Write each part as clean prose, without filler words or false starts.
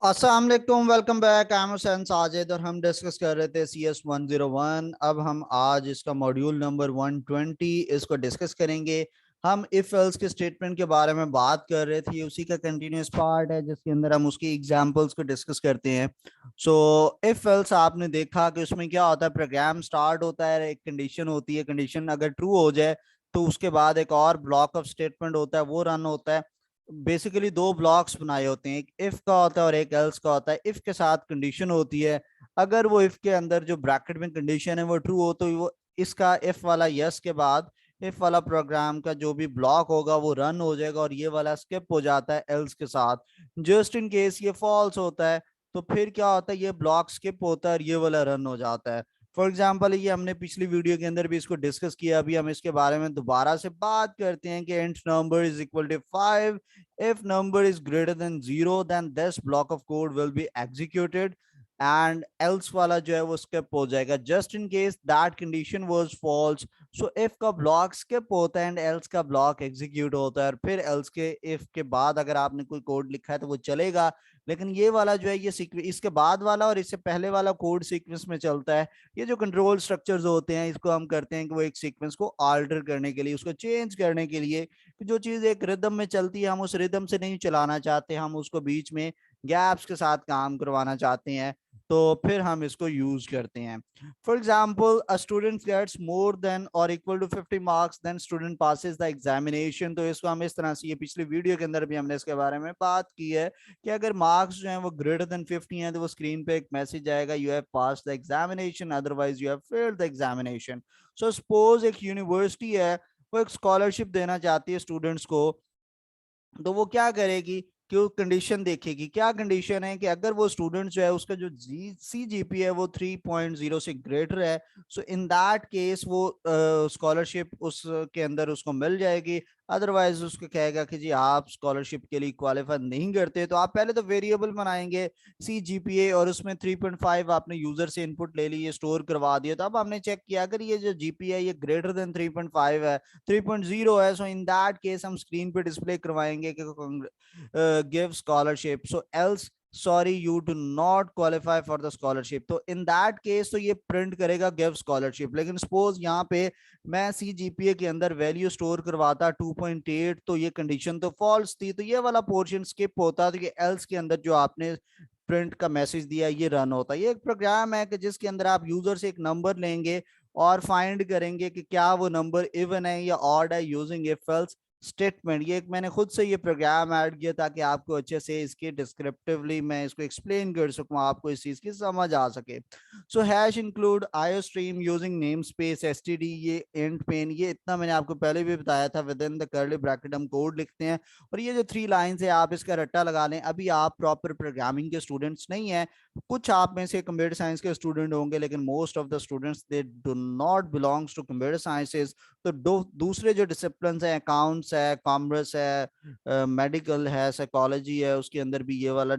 अस्सलाम वालेकुम, welcome back. I am Hussain Sajid और हम डिस्कस कर रहे थे CS 101। अब हम आज इसका मॉड्यूल नंबर 120 इसको डिस्कस करेंगे। हम इफ एल्स के स्टेटमेंट के बारे में बात कर रहे थे, उसी का कंटिन्यूस पार्ट है जिसके अंदर हम उसकी एग्जांपल्स को डिस्कस करते हैं। सो इफ एल्स आपने देखा कि उसमें क्या होता है, प्रोग्राम स्टार्ट होता है, एक कंडीशन होती है, कंडीशन अगर ट्रू हो जाए तो उसके बाद एक और ब्लॉक ऑफ स्टेटमेंट होता है, वो रन होता है। बेसिकली दो ब्लॉक्स बनाए होते हैं, एक इफ का होता है और एक एल्स का होता है। इफ के साथ कंडीशन होती है, अगर वो इफ के अंदर जो ब्रैकेट में कंडीशन है वो ट्रू हो तो वो इसका इफ वाला यस के बाद इफ वाला प्रोग्राम का जो भी ब्लॉक होगा वो रन हो जाएगा और ये वाला स्किप हो जाता है एल्स के साथ। जस्ट इन केस ये फॉल्स होता है तो फिर क्या होता है, ये ब्लॉक स्किप होता है और ये वाला रन हो जाता है। फॉर एग्जाम्पल ये हमने पिछली वीडियो के अंदर भी इसको डिस्कस किया, अभी हम इसके बारे में दोबारा से बात करते हैं कि int number is equal to 5। if number is greater than 0 then this block of code will be executed and else वाला जो है वो skip हो जाएगा। just in case that condition was false, so if का block skip होता है and else का block execute होता है और फिर else के if के बाद अगर आपने कोई कोड लिखा है तो वो चलेगा। लेकिन ये वाला जो है ये सीक्वेंस, इसके बाद वाला और इससे पहले वाला कोड सीक्वेंस में चलता है। ये जो कंट्रोल स्ट्रक्चर्स होते हैं इसको हम करते हैं कि वो एक सीक्वेंस को आल्टर करने के लिए, उसको चेंज करने के लिए, जो चीज एक रिदम में चलती है हम उस रिदम से नहीं चलाना चाहते, हम उसको बीच में गैप्स के साथ काम करवाना चाहते हैं, तो फिर हम इसको यूज करते हैं। For example a student gets more than और equal to 50 marks then student passes the examination. तो इसको हम इस तरह से, ये पिछली वीडियो के अंदर भी हमने इसके बारे में बात की है कि अगर मार्क्स जो है वो ग्रेटर देन 50 हैं तो वो स्क्रीन पे एक मैसेज आएगा, you have pass the examination otherwise you have failed the examination. So suppose एक यूनिवर्सिटी है, वो एक स्कॉलरशिप देना चाहती है स्टूडेंट्स को, तो वो क्या करेगी कि वो कंडीशन देखेगी। क्या कंडीशन है कि अगर वो स्टूडेंट जो है उसका जो CGPA है वो 3.0 से ग्रेटर है, सो इन दैट केस वो स्कॉलरशिप उसके अंदर उसको मिल जाएगी। अदरवाइज उसको कहेगा कि जी आप स्कॉलरशिप के लिए क्वालिफाई नहीं करते। तो आप पहले तो वेरिएबल बनाएंगे CGPA और उसमें 3.5 आपने यूजर से इनपुट ले ली, ये स्टोर करवा दिया। तो अब हमने चेक किया अगर ये जो GPA है ये ग्रेटर देन 3.5 है, 3.0 है, सो इन दैट केस हम स्क्रीन पे डिस्प्ले करवाएंगे कि give scholarship, so else sorry you do not qualify for the scholarship. तो इन दैट केस तो ये प्रिंट करेगा गिव स्कॉलरशिप। लेकिन सपोज यहाँ पे मैं CGPA के अंदर वैल्यू स्टोर करवाता 2.8, तो ये कंडीशन तो फॉल्स थी, तो ये वाला पोर्शन स्किप होता, तो ये एल्स के अंदर जो आपने प्रिंट का मैसेज दिया ये रन होता है। ये एक प्रोग्राम है कि जिसके अंदर आप यूजर से एक नंबर लेंगे और फाइंड करेंगे कि क्या वो नंबर इवन है या ऑड है यूजिंग इफ एल्स स्टेटमेंट। ये एक मैंने खुद से ये प्रोग्राम ऐड किया ताकि आपको अच्छे से इसके डिस्क्रिप्टिवली मैं इसको एक्सप्लेन कर सकूं, आपको इस चीज की समझ आ सके। So hash include IO stream using namespace STD, ये एंड पेन, ये इतना मैंने आपको पहले भी बताया था। Within the curly bracket हम कोड लिखते हैं और ये जो 3 लाइंस है आप इसका रट्टा लगा लें। अभी आप प्रॉपर प्रोग्रामिंग के स्टूडेंट्स नहीं है, कुछ आप में से कंप्यूटर साइंस के स्टूडेंट होंगे, लेकिन most of the students they do not belongs to computer sciences. तो दूसरे जो डिसिप्लिन है, अकाउंट्स है, कॉमर्स है, मेडिकल है, साइकोलॉजी है, उसके अंदर भी ये वाला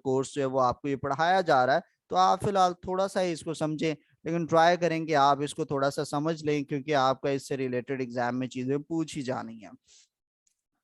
कोर्स जो है वो आपको ये पढ़ाया जा रहा है। तो आप फिलहाल थोड़ा सा ही इसको समझें, लेकिन ट्राई करेंगे आप इसको थोड़ा सा समझ लें क्योंकि आपका इससे रिलेटेड एग्जाम में चीजें पूछी जानी है।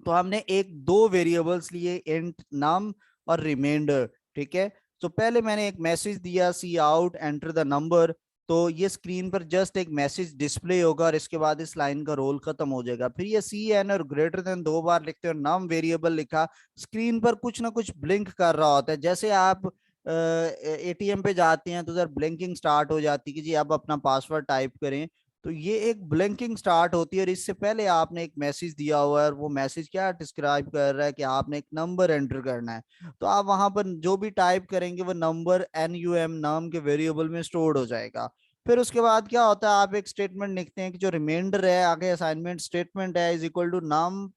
तो हमने एक दो वेरिएबल्स लिए, इंट नम और रिमाइंडर, ठीक है। तो पहले मैंने एक मैसेज दिया सी आउट एंटर द नंबर, तो ये स्क्रीन पर जस्ट एक मैसेज डिस्प्ले होगा और इसके बाद इस लाइन का रोल खत्म हो जाएगा। फिर ये CN और ग्रेटर देन 2 बार लिखते हो, नम वेरिएबल लिखा, स्क्रीन पर कुछ ना कुछ ब्लिंक कर रहा होता है। जैसे आप ATM पे जाते हैं तो उधर ब्लिंकिंग स्टार्ट हो जाती है कि जी अब अपना पासवर्ड टाइप करें, तो ये एक ब्लिंकिंग स्टार्ट होती है और इससे पहले आपने एक मैसेज दिया हुआ है और वो मैसेज क्या डिस्क्राइब कर रहा है कि आपने एक नंबर एंटर करना है। तो आप वहां पर जो भी टाइप करेंगे वो नंबर NUM नाम के वेरिएबल में स्टोर हो जाएगा। फिर उसके बाद क्या होता है, आप एक स्टेटमेंट लिखते हैं कि जो रिमाइंडर है आगे असाइनमेंट स्टेटमेंट है is equal to num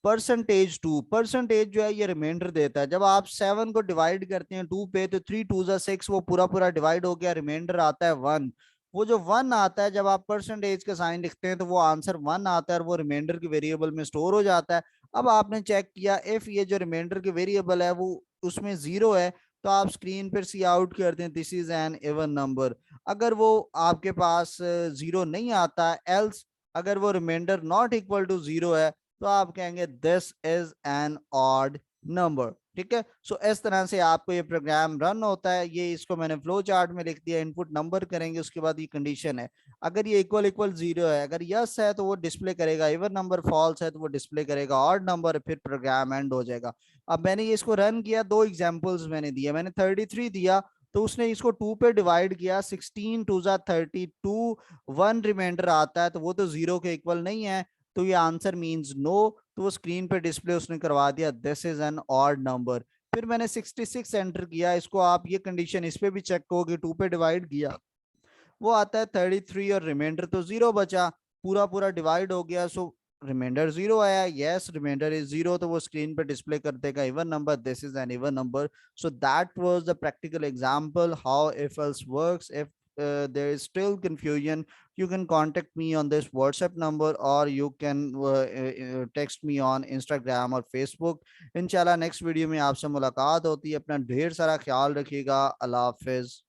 %2। Percentage जो है ये रिमाइंडर देता है। जब आप 7 को डिवाइड करते हैं 2 पे तो 3 2 6 वो पूरा पूरा डिवाइड हो गया, रिमाइंडर आता है 1। वो जो 1 आता है जब आप परसेंटेज का साइन लिखते हैं तो वो आंसर 1 आता है और वो रिमाइंडर के वेरिएबल में स्टोर हो जाता है। अब आपने चेक किया इफ ये जो रिमाइंडर के वेरिएबल है वो उसमें 0 है, तो आप स्क्रीन पर सी आउट कर दें this is an even number. अगर वो आपके पास 0 नहीं आता, एल्स अगर वो रिमाइंडर नॉट इक्वल टू 0 है तो आप कहेंगे this is an odd number. ठीक है, सो इस तरह से आपको ये प्रोग्राम रन होता है। ये इसको मैंने फ्लो चार्ट में लिख दिया, इनपुट नंबर करेंगे, उसके बाद ये कंडीशन है, अगर ये इक्वल इक्वल जीरो है, अगर यस है तो वो डिस्प्ले करेगा, इवन नंबर फॉल्स है तो वो डिस्प्ले करेगा ऑड नंबर, फिर प्रोग्राम एंड हो जाएगा। अब मैंने ये इसको रन किया, दो एग्जाम्पल्स मैंने दिया, मैंने 33 दिया तो उसने इसको 2 पे डिवाइड किया, 16 टू जा 32, 1 रिमाइंडर आता है तो वो तो जीरो के इक्वल नहीं है, तो ये आंसर मींस नो। तो वो स्क्रीन पे डिस्प्ले उसने करवा दिया, this is an odd number. फिर मैंने 66 एंटर किया, इसको आप ये कंडीशन इस पे भी चेक करोगे, 2 पे डिवाइड किया, वो आता है 33 और रिमाइंडर तो जीरो बचा, पूरा पूरा डिवाइड हो गया, सो रिमाइंडर जीरो आया, यस रिमाइंडर इज जीरो, तो वो स्क्रीन पे डिस्प्ले कर देगा even number, this is an even number. So that was the practical example how if else works. If there is still confusion, you can contact me on this WhatsApp number, or you can text me on Instagram और Facebook. इंशाल्लाह next video में आपसे मुलाकात होती है, अपना ढेर सारा ख्याल रखिएगा, अल्लाह हाफिज।